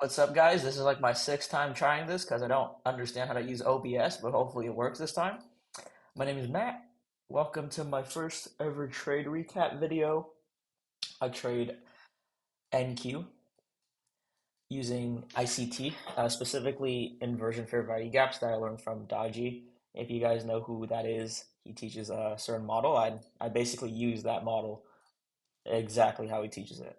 What's up, guys? This is like my sixth time trying this because I don't understand how to use OBS, but hopefully it works this time. My name is Matt. Welcome to my first ever trade recap video. I trade NQ using ICT, specifically inversion fair value gaps that I learned from Dodgy. If you guys know who that is, he teaches a certain model. I basically use that model exactly how he teaches it.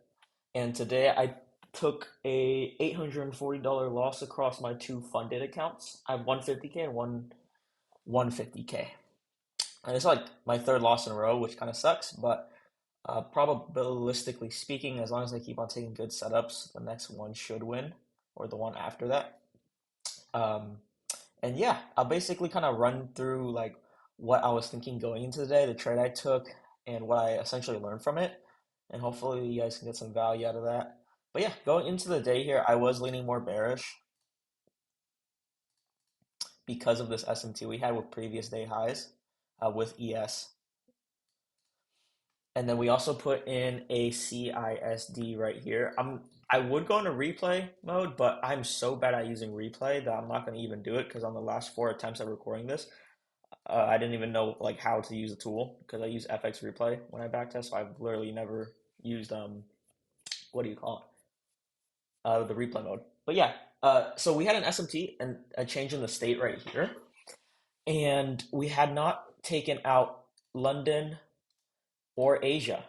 And today I took a $840 loss across my two funded accounts. I have 150K and one 150K. And it's like my third loss in a row, which kind of sucks, but probabilistically speaking, as long as I keep on taking good setups, the next one should win, or the one after that. Um, and yeah, I'll basically kind of run through like what I was thinking going into the day, the trade I took, and what I essentially learned from it. And hopefully you guys can get some value out of that. But yeah, going into the day here, I was leaning more bearish because of this SMT we had with previous day highs with ES. And then we also put in a CISD right here. I would go into replay mode, but I'm so bad at using replay that I'm not going to even do it because on the last four attempts at recording this, I didn't even know like how to use the tool because I use FX replay when I backtest. So I've literally never used what do you call it? The replay mode. But yeah, so we had an SMT and a change in the state right here, and we had not taken out London or Asia.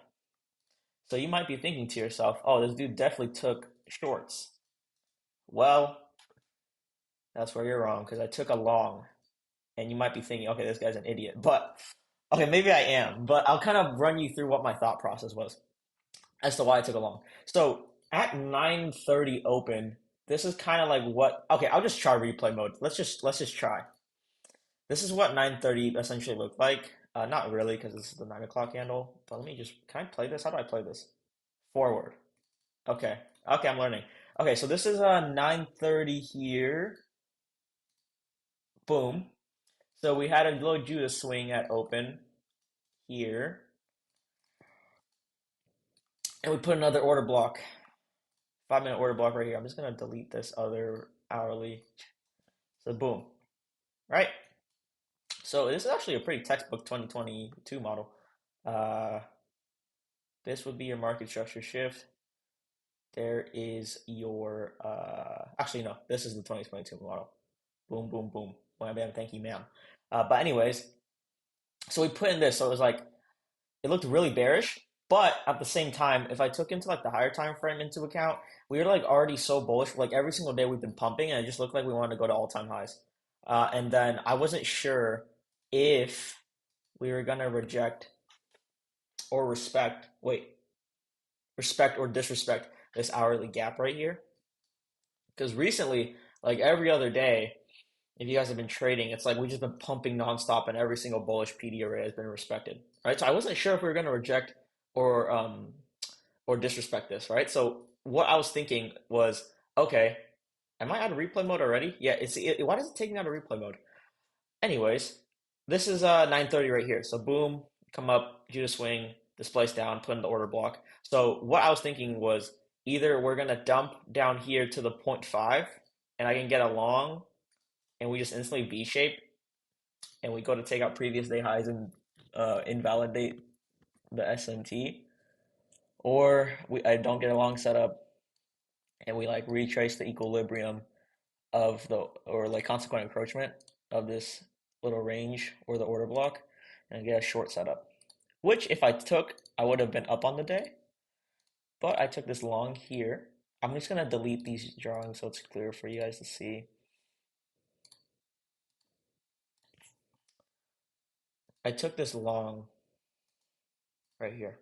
So you might be thinking to yourself, "Oh, this dude definitely took shorts." Well, that's where you're wrong because I took a long, and you might be thinking, "Okay, this guy's an idiot." But okay, maybe I am, but I'll kind of run you through what my thought process was as to why I took a long. So at 9:30 open, this is kind of like what. Okay, I'll just try replay mode. Let's just try. This is what 9:30 essentially looked like. Not really because this is the 9 o'clock handle. But let me just. Can I play this? How do I play this? Forward. Okay. Okay, I'm learning. Okay, so this is 9:30 here. Boom. So we had a little Judas swing at open here, and we put another order block. 5 minute order block right here. I'm just gonna delete this other hourly. So boom, right? So this is actually a pretty textbook 2022 model. Uh, this would be your market structure shift. There is your actually no, this is the 2022 model. Boom, boom, boom. Wham, bam, thank you, ma'am. But anyways, so we put in this. So it was like it looked really bearish, but at the same time, if I took into like the higher time frame into account, we were like already so bullish. Like every single day we've been pumping, and it just looked like we wanted to go to all time highs. And then I wasn't sure if we were gonna reject or respect. Wait, respect or disrespect this hourly gap right here. Because recently, like every other day, if you guys have been trading, it's like we've just been pumping nonstop, and every single bullish PD array has been respected, right? So I wasn't sure if we were going to reject or um or disrespect this, right? So what I was thinking was, okay, am I out of replay mode already? Yeah, why does it take me out of replay mode? Anyways, this is 9:30 right here. So boom, come up, Judas swing, displace down, put in the order block. So what I was thinking was either we're gonna dump down here to the point 0.5 and I can get a long and we just instantly V shape and we go to take out previous day highs and invalidate the SMT, or I don't get a long setup and we like retrace the equilibrium of the or like consequent encroachment of this little range or the order block and get a short setup. Which if I took, I would have been up on the day, but I took this long here. I'm just gonna delete these drawings so it's clear for you guys to see. I took this long right here.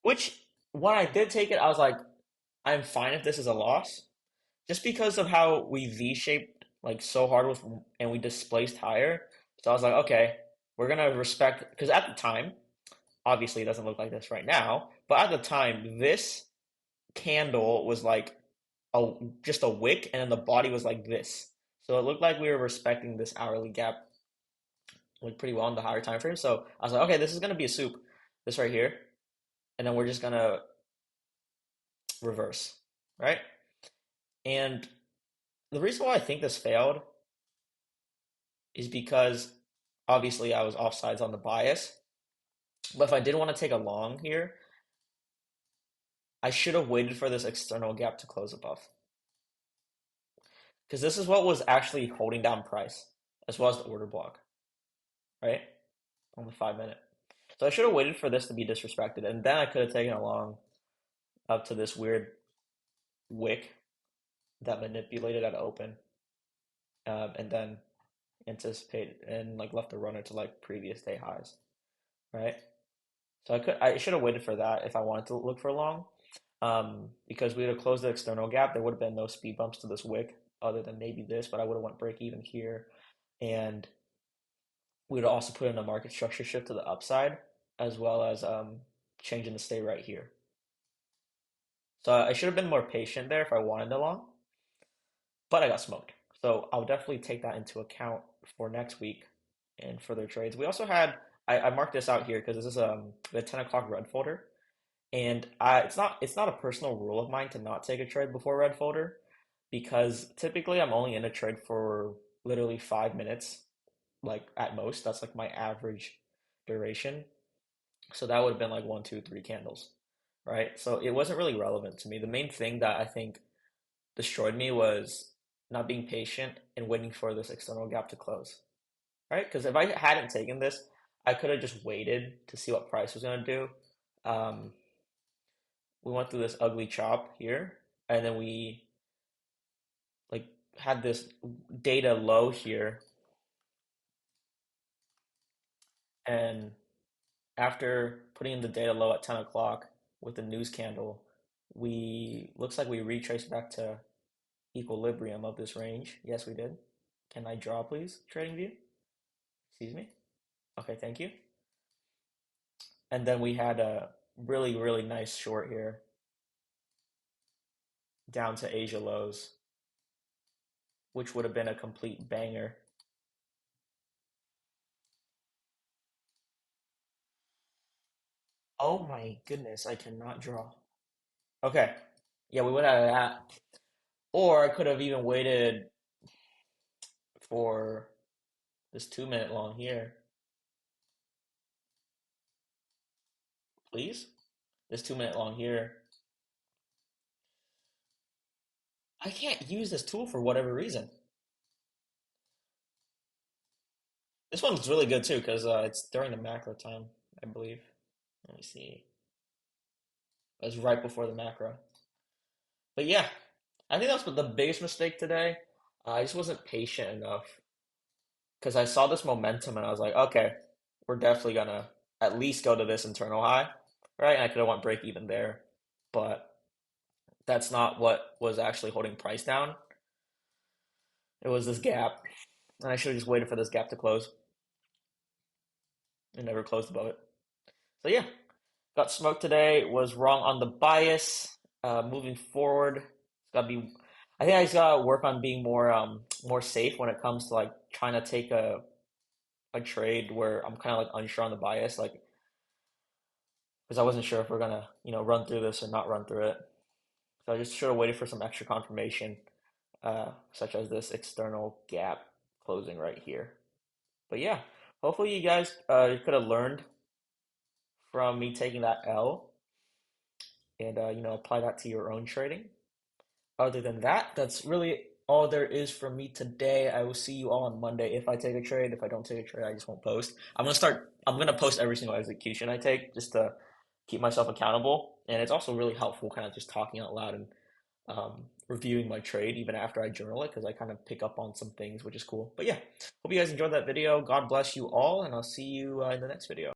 Which when I did take it, I was like, I'm fine if this is a loss. Just because of how we V-shaped like so hard with and we displaced higher. So I was like, okay, we're gonna respect because at the time, obviously it doesn't look like this right now, but at the time, this candle was like a just a wick and then the body was like this. So it looked like we were respecting this hourly gap like pretty well in the higher time frame. So I was like, okay, this is gonna be a soup, this right here. And then we're just gonna reverse, right? And the reason why I think this failed is because obviously I was offsides on the bias. But if I did want to take a long here, I should have waited for this external gap to close above. Because this is what was actually holding down price, as well as the order block, right? On the 5 minute. So I should have waited for this to be disrespected, and then I could have taken a long up to this weird wick that manipulated at open, and then anticipated and like left the runner to like previous day highs, right? So I should have waited for that if I wanted to look for long, because we would have closed the external gap. There would have been no speed bumps to this wick other than maybe this, but I would have went break even here, and we would also put in a market structure shift to the upside as well as changing the stay right here. So I should have been more patient there if I wanted the long, but I got smoked. So I'll definitely take that into account for next week and further trades. We also had I marked this out here because this is the 10 o'clock red folder, and it's not a personal rule of mine to not take a trade before red folder because typically I'm only in a trade for literally 5 minutes, like at most. That's like my average duration. So that would have been like one, two, three candles, right? So it wasn't really relevant to me. The main thing that I think destroyed me was not being patient and waiting for this external gap to close, right? Because if I hadn't taken this, I could have just waited to see what price was going to do. Um, we went through this ugly chop here, and then we like had this data low here, and after putting in the data low at 10 o'clock with the news candle, we looks like we retraced back to equilibrium of this range. Yes, we did. Can I draw, please? Trading view? Excuse me? Okay, thank you. And then we had a really, really nice short here down to Asia lows, which would have been a complete banger. Oh my goodness, I cannot draw. Okay. Yeah, we would have that. Or I could have even waited for this 2 minute long here, please. This 2 minute long here. I can't use this tool for whatever reason. This one's really good too because it's during the macro time, I believe. Let me see. It was right before the macro. But yeah, I think that's the biggest mistake today. I just wasn't patient enough because I saw this momentum and I was like, okay, we're definitely gonna at least go to this internal high, right? And I could have went break even there, but that's not what was actually holding price down. It was this gap, and I should have just waited for this gap to close and never closed above it. So yeah, got smoked today. Was wrong on the bias. Moving forward, it's got to be. I think I just gotta work on being more safe when it comes to like trying to take a trade where I'm kind of like unsure on the bias, like because I wasn't sure if we're gonna run through this or not run through it. So I just should have waited for some extra confirmation, such as this external gap closing right here. But yeah, hopefully you guys could have learned from me taking that L and apply that to your own trading. Other than that, that's really all there is for me today. I will see you all on Monday if I take a trade. If I don't take a trade, I just won't post. I'm gonna post every single execution I take just to keep myself accountable. And it's also really helpful kind of just talking out loud and reviewing my trade even after I journal it because I kind of pick up on some things, which is cool. But yeah, hope you guys enjoyed that video. God bless you all, and I'll see you in the next video.